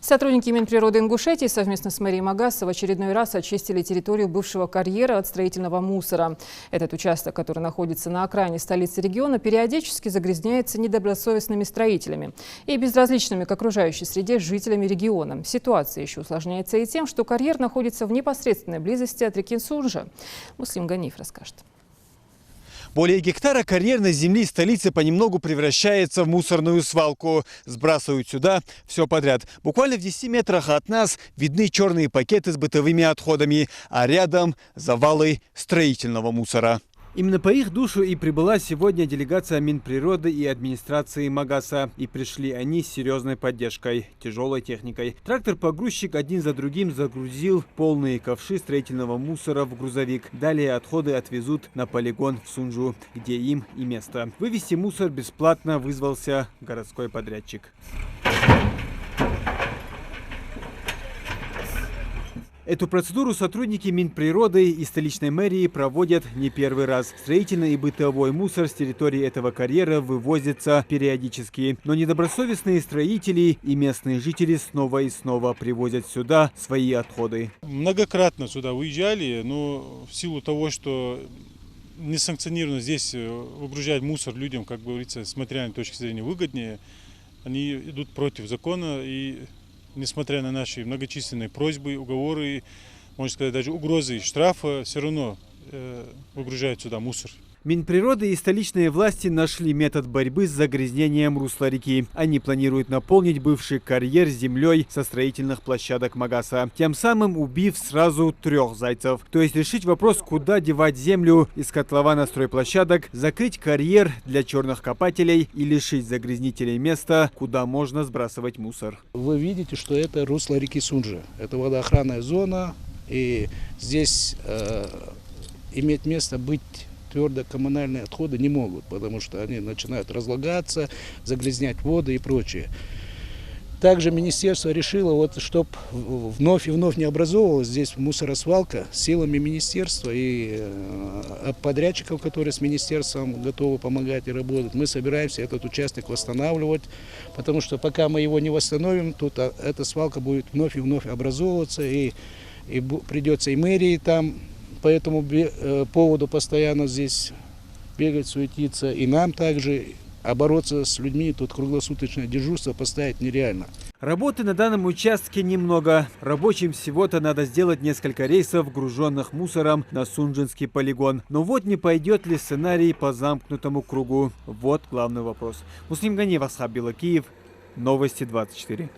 Сотрудники Минприроды Ингушетии совместно с мэрией Магаса в очередной раз очистили территорию бывшего карьера от строительного мусора. Этот участок, который находится на окраине столицы региона, периодически загрязняется недобросовестными строителями и безразличными к окружающей среде жителями региона. Ситуация еще усложняется и тем, что карьер находится в непосредственной близости от реки Сунжа. Муслим Ганиев расскажет. Более гектара карьерной земли столицы понемногу превращается в мусорную свалку. Сбрасывают сюда все подряд. Буквально в 10 метрах от нас видны черные пакеты с бытовыми отходами, а рядом завалы строительного мусора. Именно по их душу и прибыла сегодня делегация Минприроды и администрации Магаса. И пришли они с серьезной поддержкой, тяжелой техникой. Трактор-погрузчик один за другим загрузил полные ковши строительного мусора в грузовик. Далее отходы отвезут на полигон в Сунжу, где им и место. Вывести мусор бесплатно вызвался городской подрядчик. Эту процедуру сотрудники Минприроды и столичной мэрии проводят не первый раз. Строительный и бытовой мусор с территории этого карьера вывозится периодически. Но недобросовестные строители и местные жители снова и снова привозят сюда свои отходы. Многократно сюда выезжали, но в силу того, что несанкционированно здесь выгружать мусор людям, как говорится, с материальной точки зрения выгоднее, они идут против закона и... Несмотря на наши многочисленные просьбы, уговоры, можно сказать, даже угрозы штрафа, все равно выгружают сюда мусор. Минприроды и столичные власти нашли метод борьбы с загрязнением русла реки. Они планируют наполнить бывший карьер землей со строительных площадок Магаса, тем самым убив сразу 3 зайцев. То есть решить вопрос, куда девать землю из котлована стройплощадок, закрыть карьер для черных копателей и лишить загрязнителей места, куда можно сбрасывать мусор. Вы видите, что это русло реки Сунжа. Это водоохранная зона, и здесь иметь место быть твердокоммунальные отходы не могут, потому что они начинают разлагаться, загрязнять воды и прочее. Также министерство решило, чтобы вновь и вновь не образовывалась здесь мусоросвалка, силами министерства и подрядчиков, которые с министерством готовы помогать и работать. Мы собираемся этот участок восстанавливать, потому что пока мы его не восстановим, тут эта свалка будет вновь и вновь образовываться, и придется и мэрии там по этому поводу постоянно здесь бегать, суетиться, и нам также, а бороться с людьми, тут круглосуточное дежурство поставить нереально. Работы на данном участке немного. Рабочим всего-то надо сделать несколько рейсов, груженных мусором на Сунжинский полигон. Но вот не пойдет ли сценарий по замкнутому кругу? Вот главный вопрос. Муслим Ганиев, Асхаб Билакиев, Новости 24.